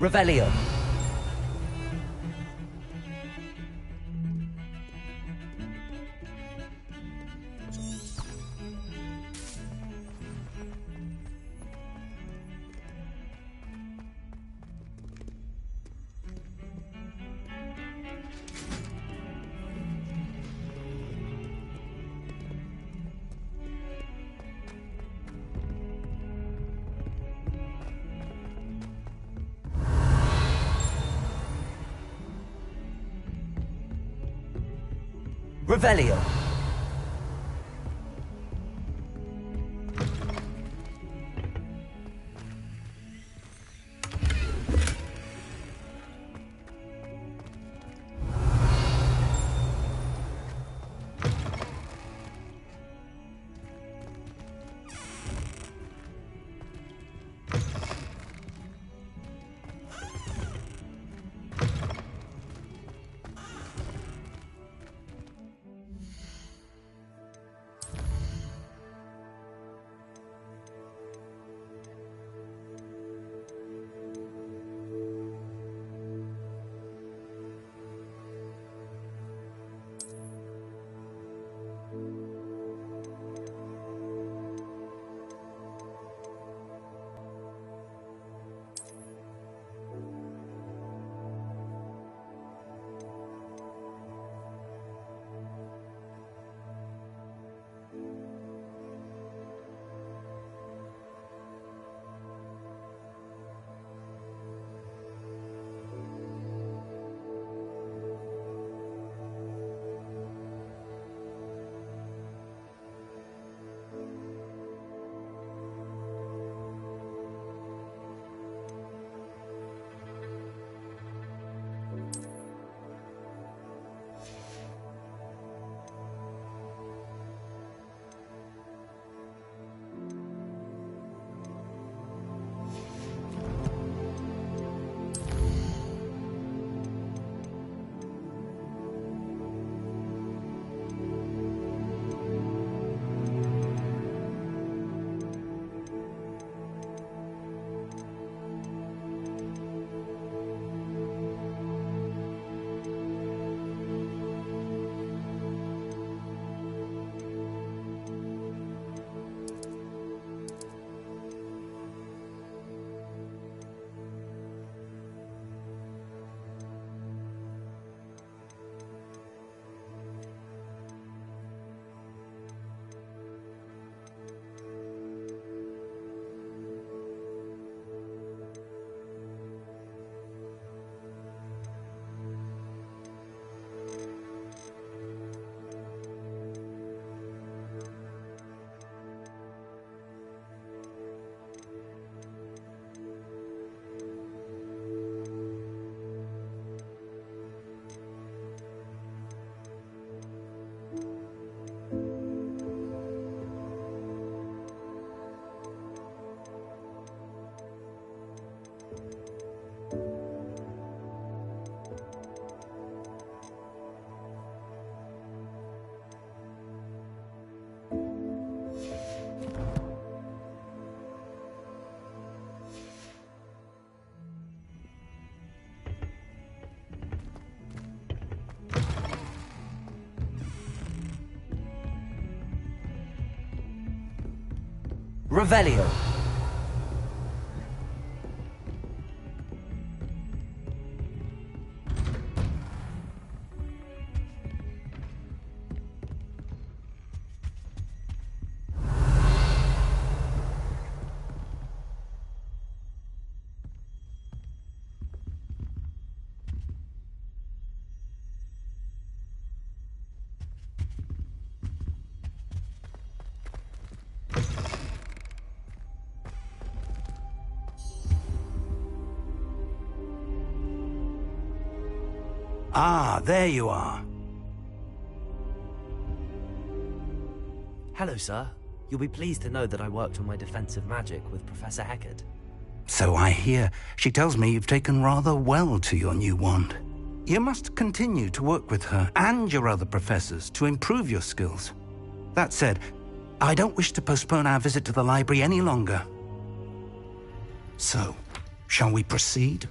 Revelio. Revelio. Revelio. Ah, there you are. Hello, sir. You'll be pleased to know that I worked on my defensive magic with Professor Heckard. So I hear. She tells me you've taken rather well to your new wand. You must continue to work with her and your other professors to improve your skills. That said, I don't wish to postpone our visit to the library any longer. So, shall we proceed?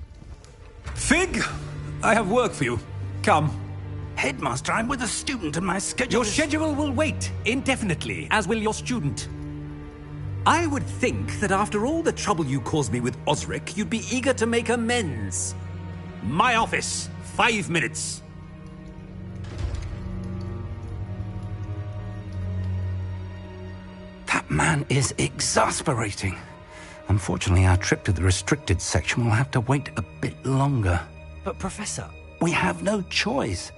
Fig, I have work for you. Come. Headmaster, I'm with a student and my schedule Your is... schedule will wait indefinitely, as will your student. I would think that after all the trouble you caused me with Osric, you'd be eager to make amends. My office, 5 minutes. That man is exasperating. Unfortunately, our trip to the restricted section will have to wait a bit longer. But Professor... We have no choice.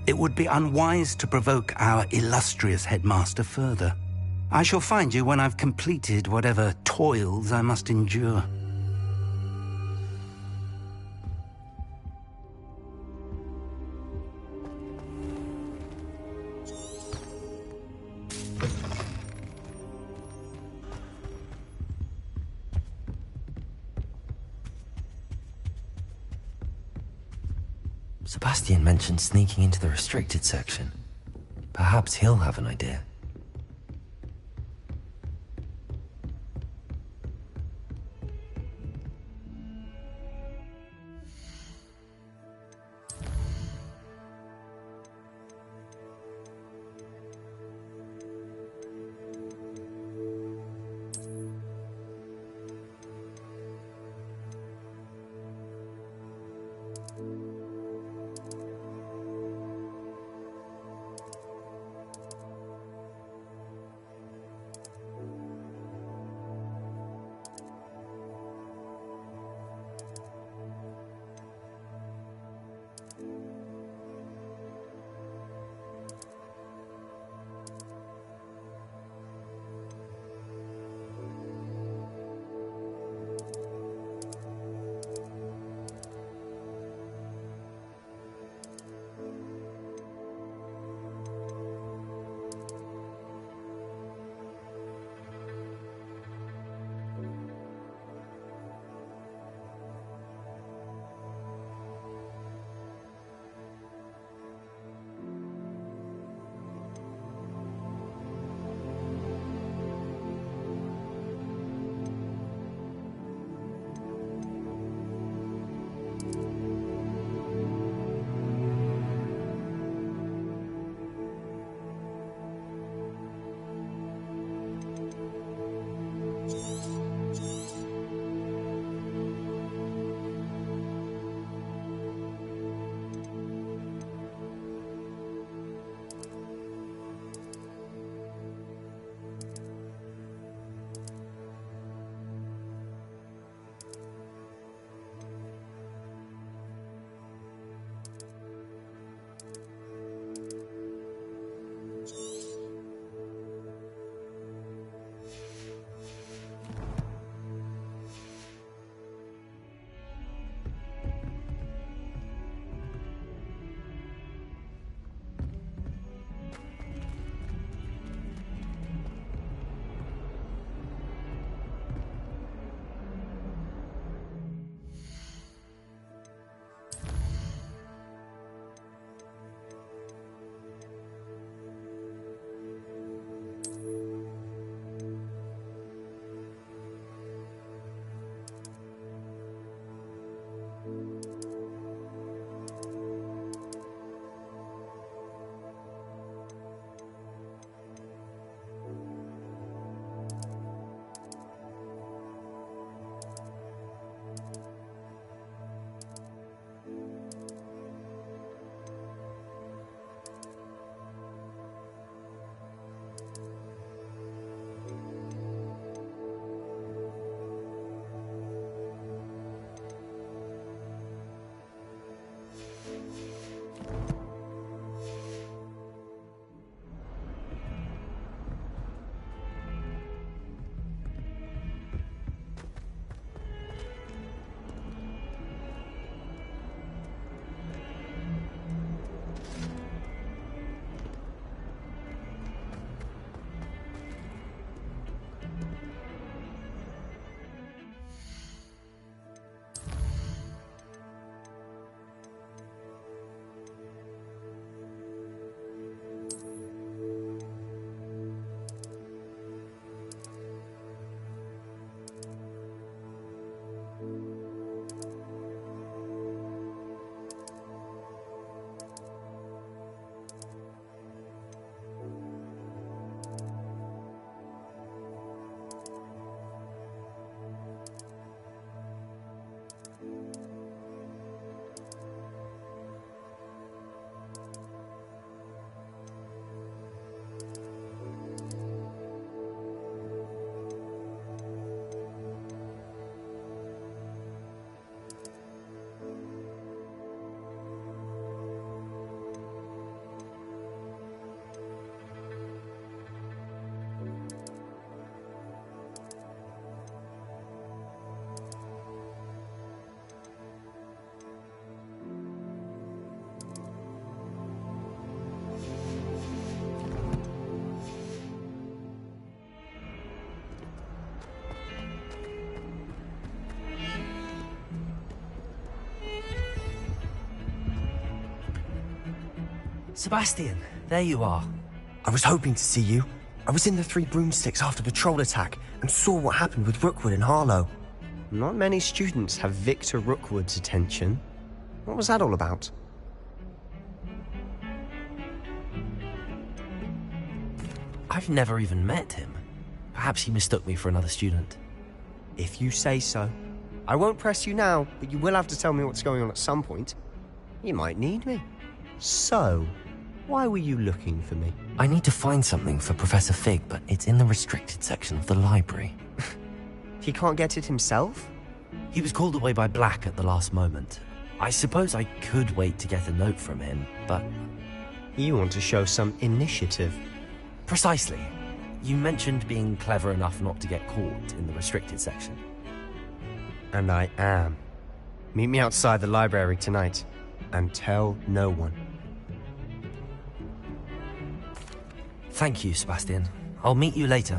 It would be unwise to provoke our illustrious headmaster further. I shall find you when I've completed whatever toils I must endure. Sebastian mentioned sneaking into the restricted section. Perhaps he'll have an idea. Sebastian, there you are. I was hoping to see you. I was in the Three Broomsticks after the troll attack and saw what happened with Rookwood and Harlow. Not many students have Victor Rookwood's attention. What was that all about? I've never even met him. Perhaps he mistook me for another student. If you say so. I won't press you now, but you will have to tell me what's going on at some point. You might need me. So, why were you looking for me? I need to find something for Professor Fig, but it's in the restricted section of the library. He can't get it himself? He was called away by Black at the last moment. I suppose I could wait to get a note from him, but... You want to show some initiative. Precisely. You mentioned being clever enough not to get caught in the restricted section. And I am. Meet me outside the library tonight, and tell no one. Thank you, Sebastian. I'll meet you later.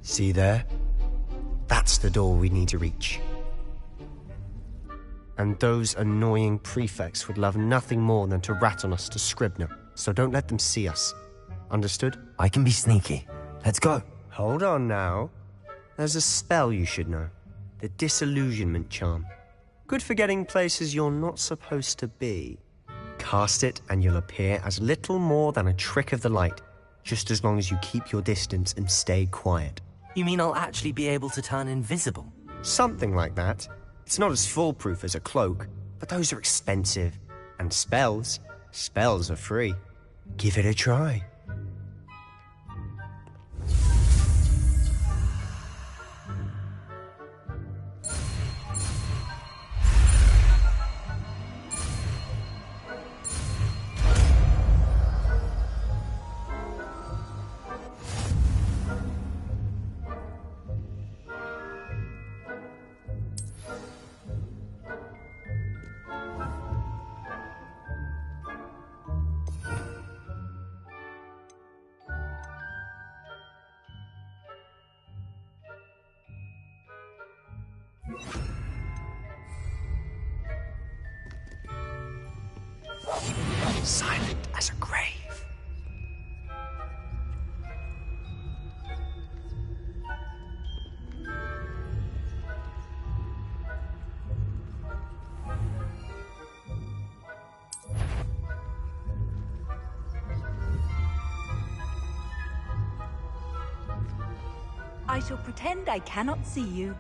See there? That's the door we need to reach. And those annoying prefects would love nothing more than to rat on us to Scribner, so don't let them see us. Understood? I can be sneaky. Let's go. Hold on now. There's a spell you should know. The Disillusionment Charm. Good for getting places you're not supposed to be. Cast it and you'll appear as little more than a trick of the light, just as long as you keep your distance and stay quiet. You mean I'll actually be able to turn invisible? Something like that. It's not as foolproof as a cloak, but those are expensive. And spells are free. Give it a try. Silent as a grave. I shall pretend I cannot see you.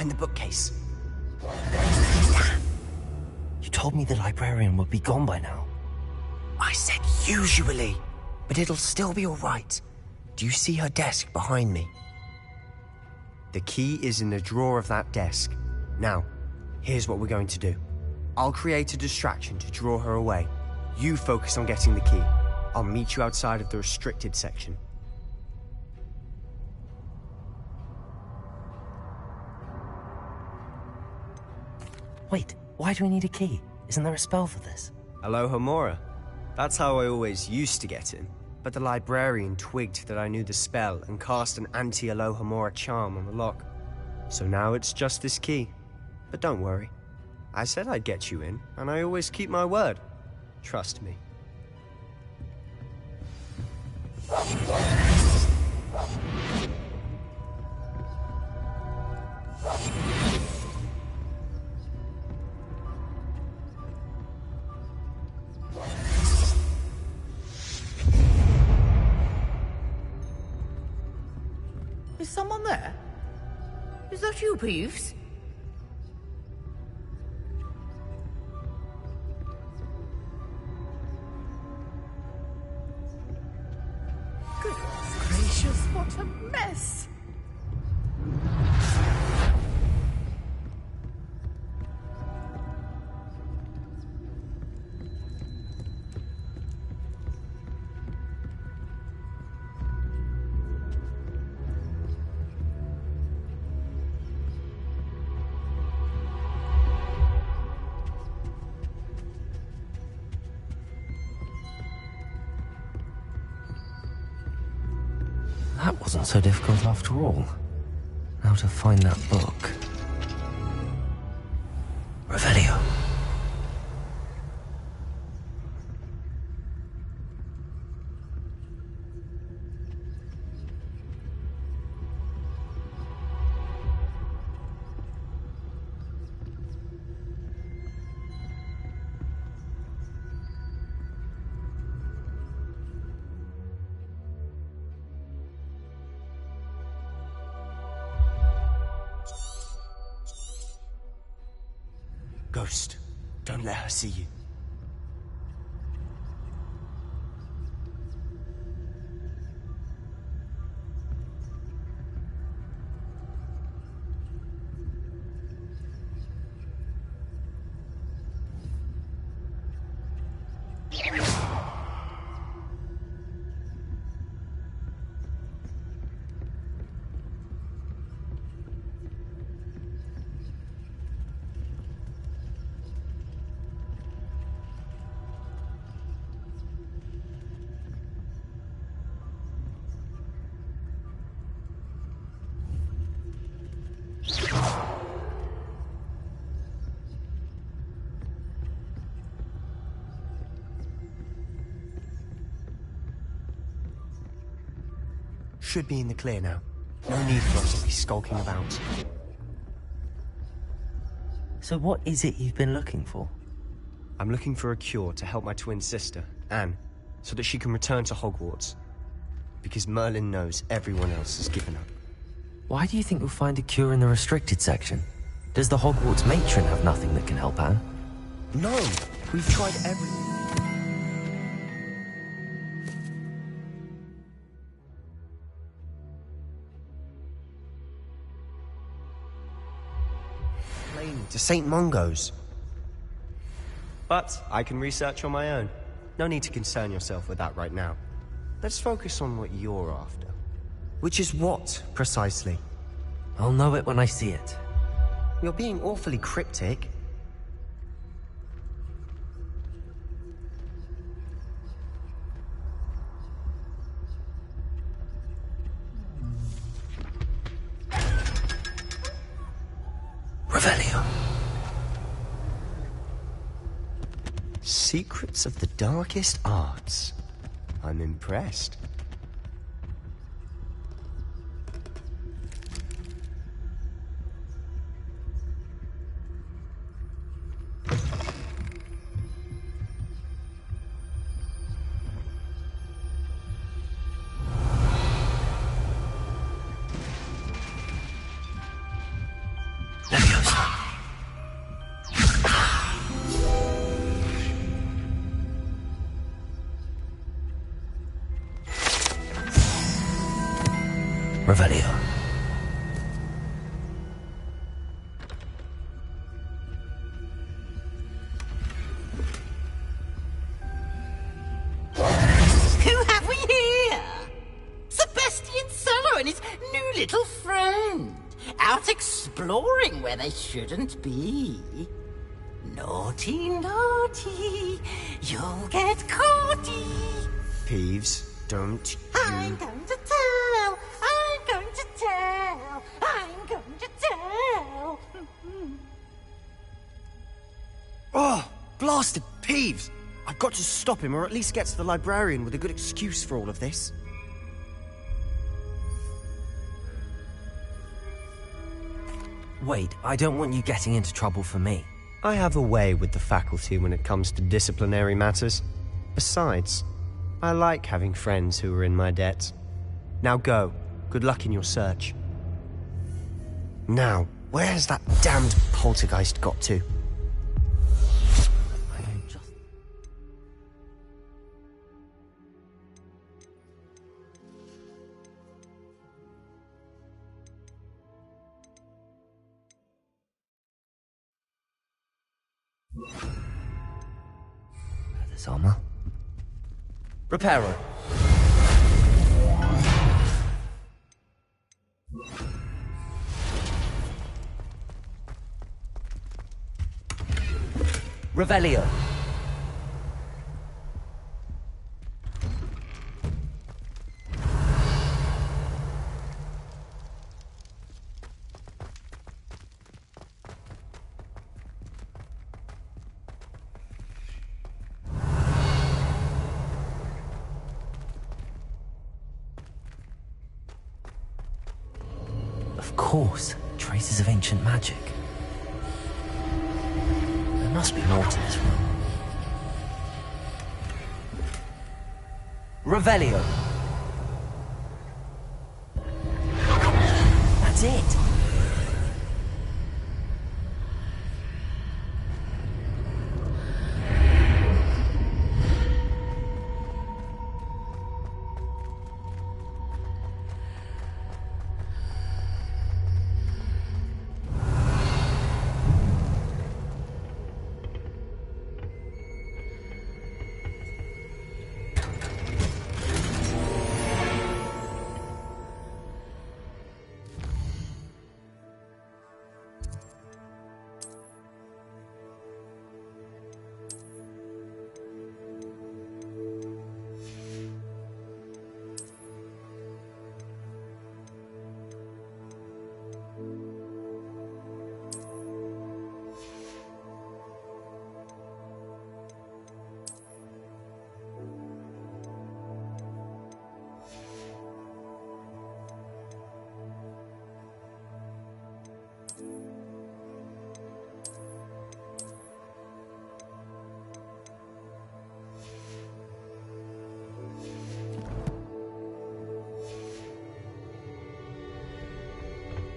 behind the bookcase. You told me the librarian would be gone by now. I said usually, but it'll still be all right. Do you see her desk behind me? The key is in the drawer of that desk. Now, here's what we're going to do. I'll create a distraction to draw her away. You focus on getting the key. I'll meet you outside of the restricted section. Wait, why do we need a key? Isn't there a spell for this? Alohomora. That's how I always used to get in. But the librarian twigged that I knew the spell and cast an anti-Alohomora charm on the lock. So now it's just this key. But don't worry. I said I'd get you in, and I always keep my word. Trust me. Is someone there? Is that you, Peeves? Goodness gracious, what a mess! That wasn't so difficult after all. Now to find that book. Revelio. Ghost, don't let her see you. Should be in the clear now. No need for us to be skulking about. So what is it you've been looking for? I'm looking for a cure to help my twin sister, Anne, so that she can return to Hogwarts. Because Merlin knows everyone else has given up. Why do you think you'll find a cure in the restricted section? Does the Hogwarts matron have nothing that can help Anne? No, we've tried everything. To St. Mungo's. But I can research on my own. No need to concern yourself with that right now. Let's focus on what you're after. Which is what, precisely? I'll know it when I see it. You're being awfully cryptic. Revelio. Secrets of the darkest arts. I'm impressed. Revelio. Who have we here? Sebastian Cello and his new little friend. Out exploring where they shouldn't be. Naughty, naughty. You'll get caughty. Peeves, don't I'm you... going to tell. I'm going to tell. I'm going to tell. Oh, blasted Peeves! I've got to stop him, or at least get to the librarian with a good excuse for all of this. Wait, I don't want you getting into trouble for me. I have a way with the faculty when it comes to disciplinary matters. Besides, I like having friends who are in my debt. Now go. Good luck in your search. Now, where's that damned poltergeist got to? This armor. Reparo. Revelio. Of course, traces of ancient magic. There must be more to this room. Revelio. That's it.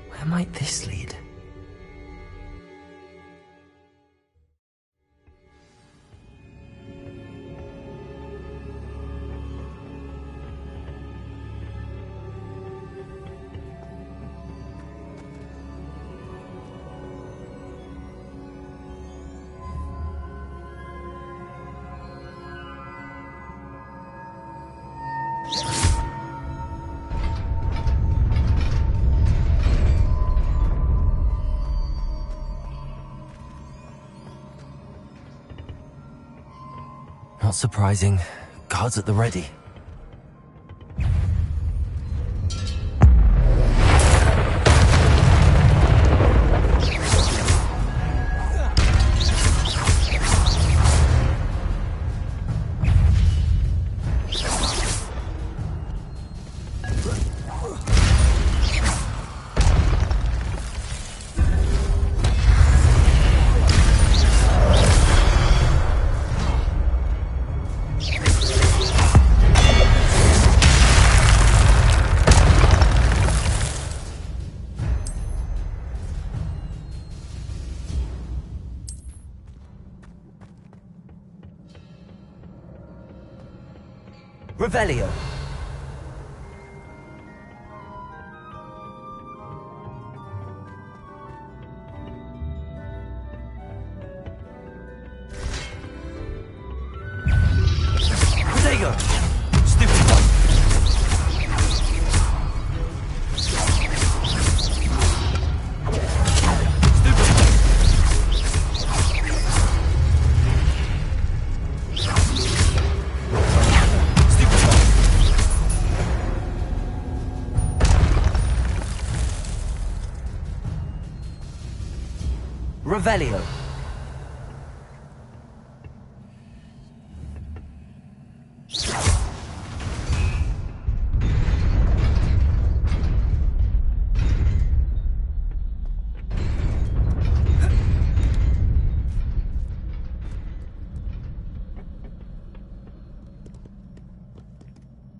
Where might this lead? Not surprising. Guards at the ready. Revelio. Protego! Stupid one! Revelio.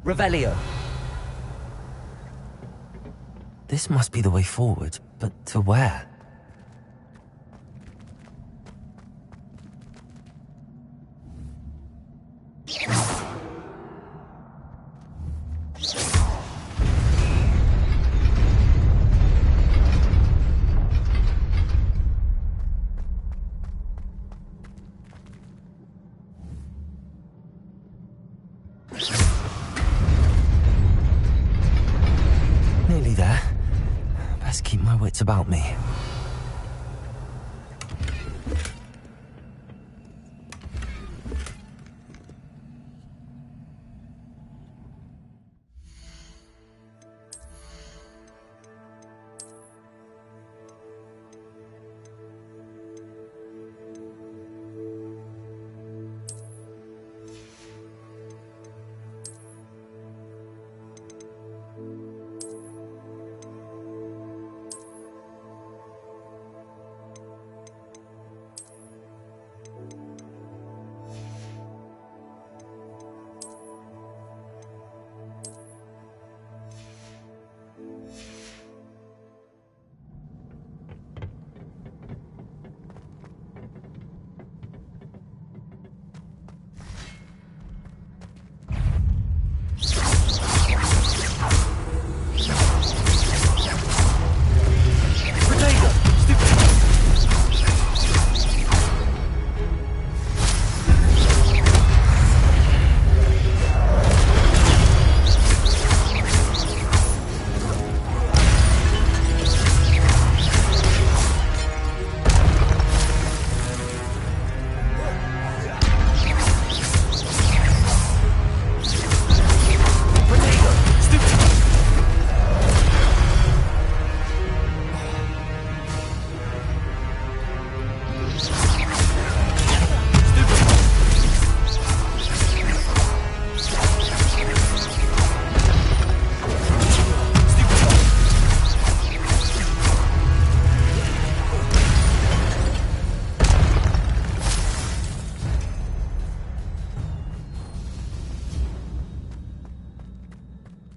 Revelio. This must be the way forward, but to where? Nearly there. Best keep my wits about me.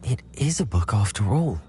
It is a book after all.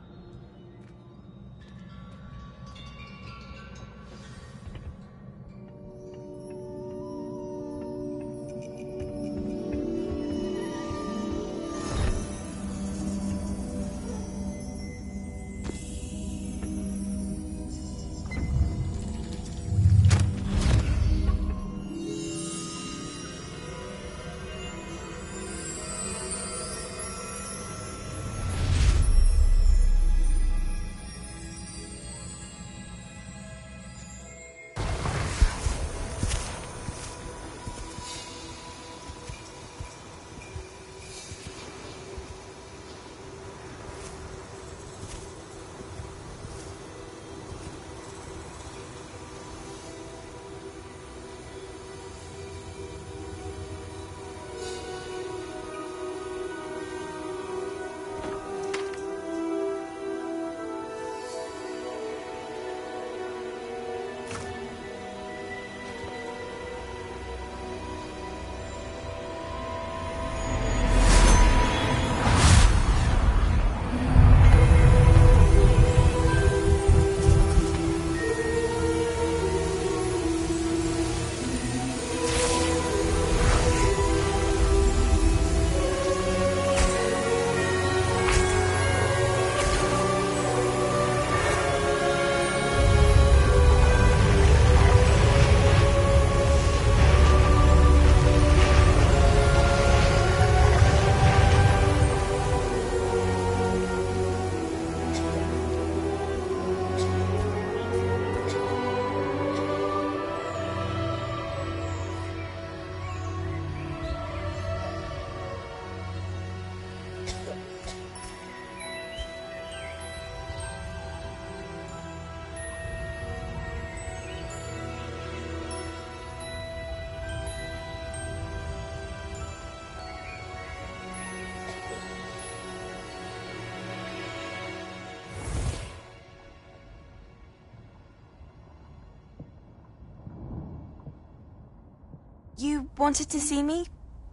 You wanted to see me?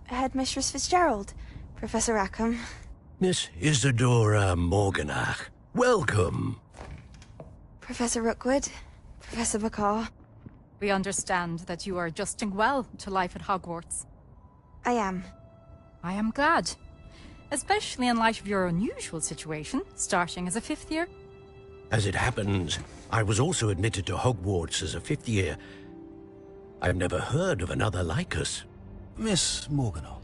Headmistress Fitzgerald? Professor Rackham? Miss Isadora Morganach, welcome. Professor Rookwood? Professor Bakar? We understand that you are adjusting well to life at Hogwarts. I am. I am glad. Especially in light of your unusual situation, starting as a 5th year. As it happens, I was also admitted to Hogwarts as a 5th year. I've never heard of another like us. Miss Morganach,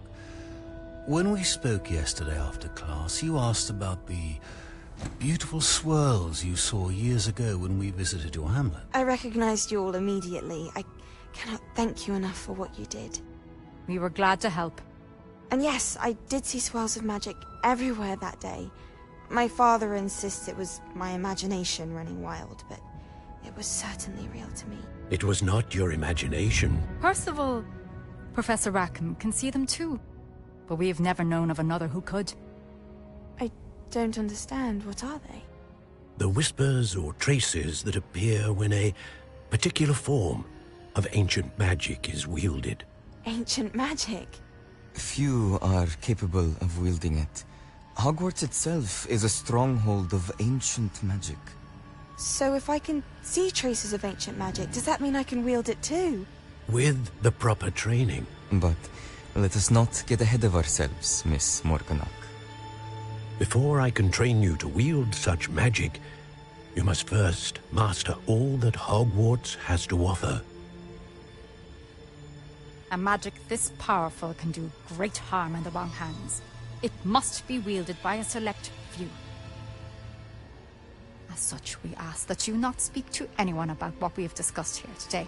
when we spoke yesterday after class, you asked about the beautiful swirls you saw years ago when we visited your hamlet. I recognized you all immediately. I cannot thank you enough for what you did. We were glad to help. And yes, I did see swirls of magic everywhere that day. My father insists it was my imagination running wild, but it was certainly real to me. It was not your imagination. Percival, Professor Rackham can see them too. But we have never known of another who could. I don't understand. What are they? The whispers or traces that appear when a particular form of ancient magic is wielded. Ancient magic? Few are capable of wielding it. Hogwarts itself is a stronghold of ancient magic. So if I can see traces of ancient magic, does that mean I can wield it too? With the proper training. But let us not get ahead of ourselves, Miss Morganach. Before I can train you to wield such magic, you must first master all that Hogwarts has to offer. A magic this powerful can do great harm in the wrong hands. It must be wielded by a select few. As such, we ask that you not speak to anyone about what we have discussed here today.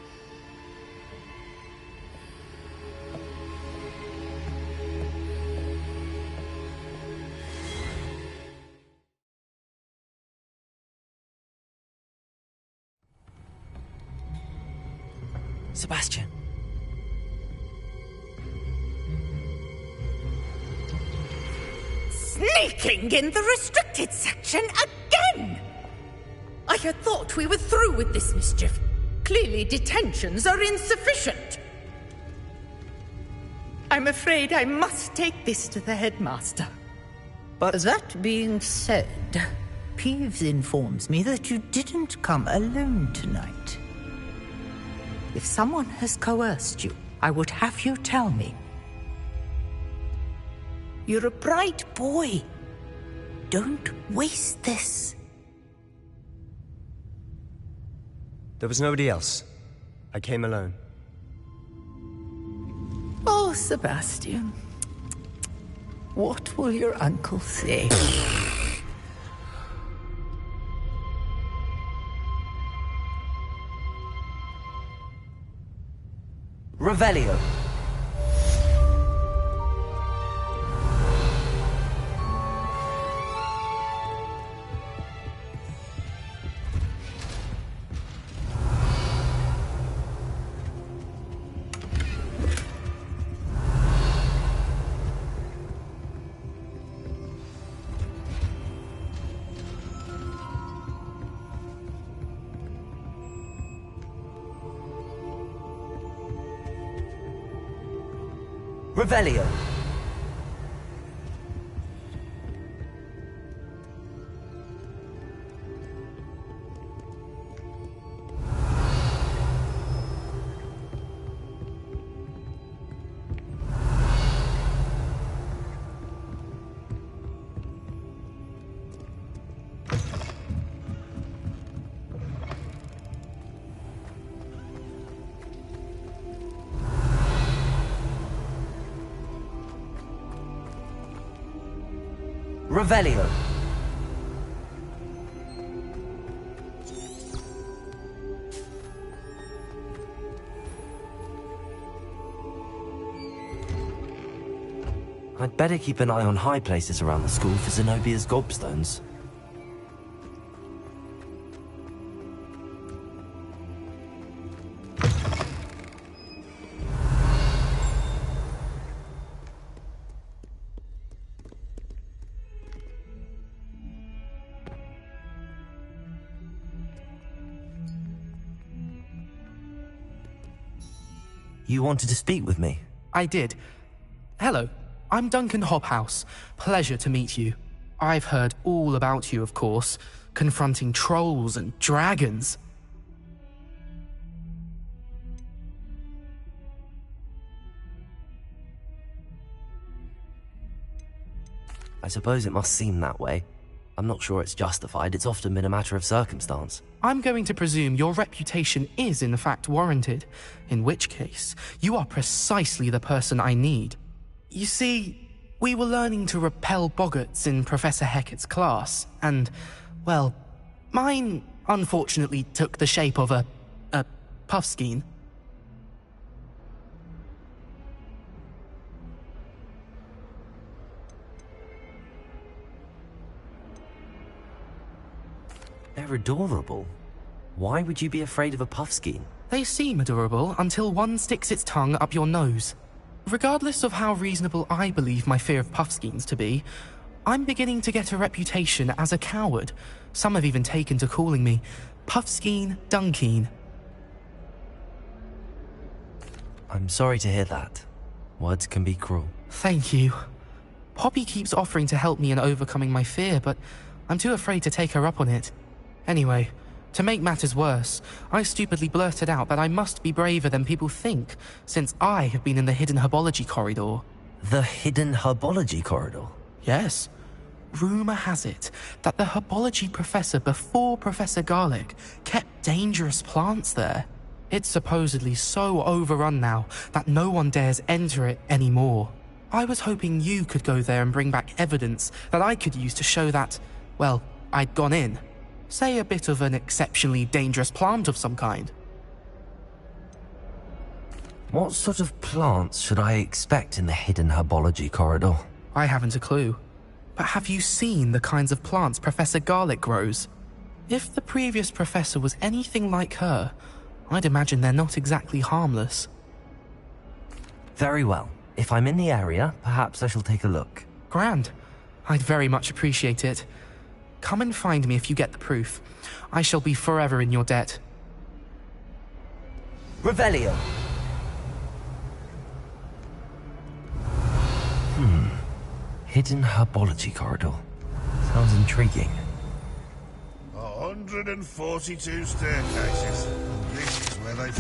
Sebastian. Sneaking in the restricted section again! I had thought we were through with this mischief. Clearly detentions are insufficient. I'm afraid I must take this to the headmaster. But that being said, Peeves informs me that you didn't come alone tonight. If someone has coerced you, I would have you tell me. You're a bright boy. Don't waste this. There was nobody else. I came alone. Oh, Sebastian. What will your uncle say? Revelio. Revelio. Revelio. I'd better keep an eye on high places around the school for Zenobia's gobstones. You wanted to speak with me? I did. Hello, I'm Duncan Hobhouse. Pleasure to meet you. I've heard all about you, of course, confronting trolls and dragons. I suppose it must seem that way. I'm not sure it's justified. It's often been a matter of circumstance. I'm going to presume your reputation is in fact warranted, in which case, you are precisely the person I need. You see, we were learning to repel boggarts in Professor Hecat's class, and, well, mine unfortunately took the shape of a puffskein. They're adorable. Why would you be afraid of a puffskein? They seem adorable until one sticks its tongue up your nose. Regardless of how reasonable I believe my fear of puffskeins to be, I'm beginning to get a reputation as a coward. Some have even taken to calling me Puffskein Dunkeen. I'm sorry to hear that. Words can be cruel. Thank you. Poppy keeps offering to help me in overcoming my fear, but I'm too afraid to take her up on it. Anyway, to make matters worse, I stupidly blurted out that I must be braver than people think, since I have been in the hidden herbology corridor. The hidden herbology corridor? Yes. Rumour has it that the herbology professor before Professor Garlic kept dangerous plants there. It's supposedly so overrun now that no one dares enter it anymore. I was hoping you could go there and bring back evidence that I could use to show that, well, I'd gone in. Say a bit of an exceptionally dangerous plant of some kind. What sort of plants should I expect in the hidden herbology corridor? I haven't a clue. But have you seen the kinds of plants Professor Garlic grows? If the previous professor was anything like her, I'd imagine they're not exactly harmless. Very well. If I'm in the area, perhaps I shall take a look. Grand. I'd very much appreciate it. Come and find me if you get the proof. I shall be forever in your debt. Revelio. Hidden herbology corridor. Sounds intriguing. 142 staircases. This is where they...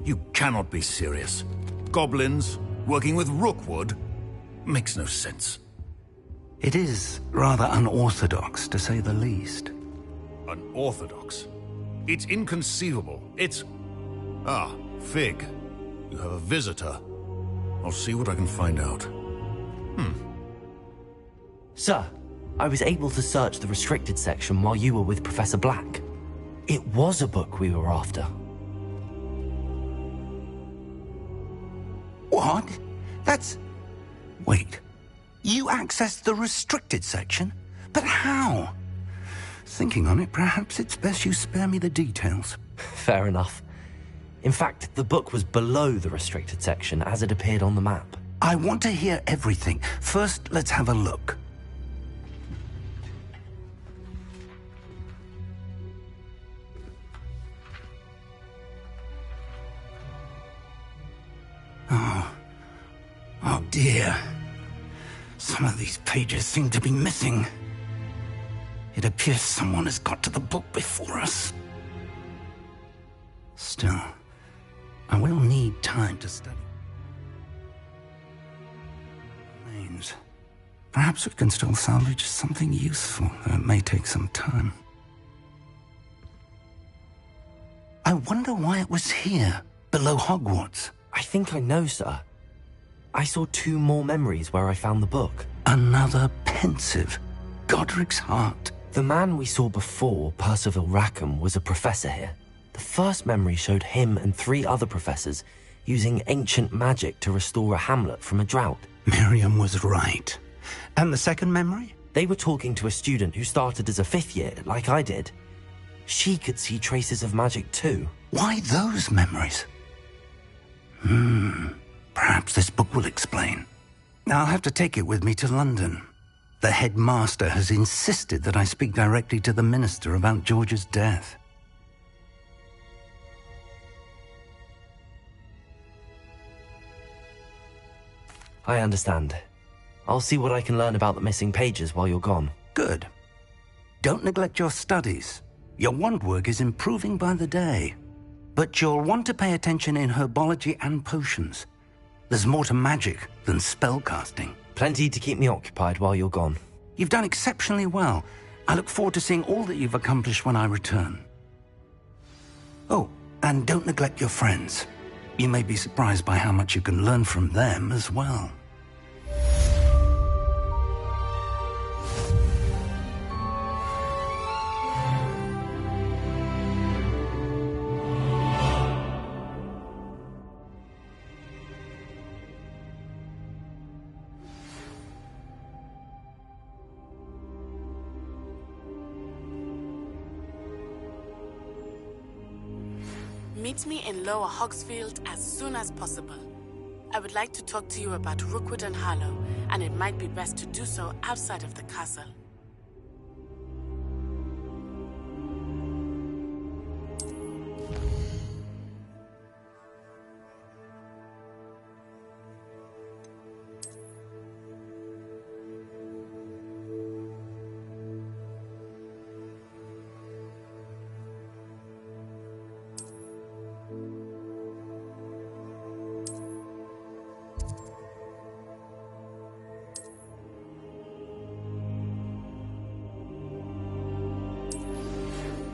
You cannot be serious. Goblins working with Rookwood makes no sense. It is rather unorthodox, to say the least. Unorthodox? It's inconceivable. It's... Ah, Fig. You have a visitor. I'll see what I can find out. Sir, I was able to search the restricted section while you were with Professor Black. It was a book we were after. What? That's... Wait. You accessed the restricted section? But how? Thinking on it, perhaps it's best you spare me the details. Fair enough. In fact, the book was below the restricted section as it appeared on the map. I want to hear everything. First, let's have a look. Oh dear. Some of these pages seem to be missing. It appears someone has got to the book before us. Still, I will need time to study. Remains. Perhaps we can still salvage something useful, though it may take some time. I wonder why it was here, below Hogwarts. I think I know, sir. I saw 2 more memories where I found the book. Another pensive. Godric's heart. The man we saw before, Percival Rackham, was a professor here. The first memory showed him and 3 other professors using ancient magic to restore a hamlet from a drought. Miriam was right. And the second memory? They were talking to a student who started as a 5th year, like I did. She could see traces of magic too. Why those memories? Perhaps this book will explain. I'll have to take it with me to London. The headmaster has insisted that I speak directly to the minister about George's death. I understand. I'll see what I can learn about the missing pages while you're gone. Good. Don't neglect your studies. Your wand work is improving by the day. But you'll want to pay attention in herbology and potions. There's more to magic than spellcasting. Plenty to keep me occupied while you're gone. You've done exceptionally well. I look forward to seeing all that you've accomplished when I return. Oh, and don't neglect your friends. You may be surprised by how much you can learn from them as well. Meet me in Lower Hogsfield as soon as possible. I would like to talk to you about Rookwood and Harlow, and it might be best to do so outside of the castle.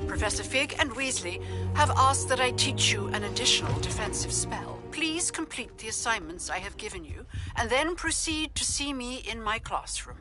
Professor Fig and Weasley have asked that I teach you an additional defensive spell. Please complete the assignments I have given you, and then proceed to see me in my classroom.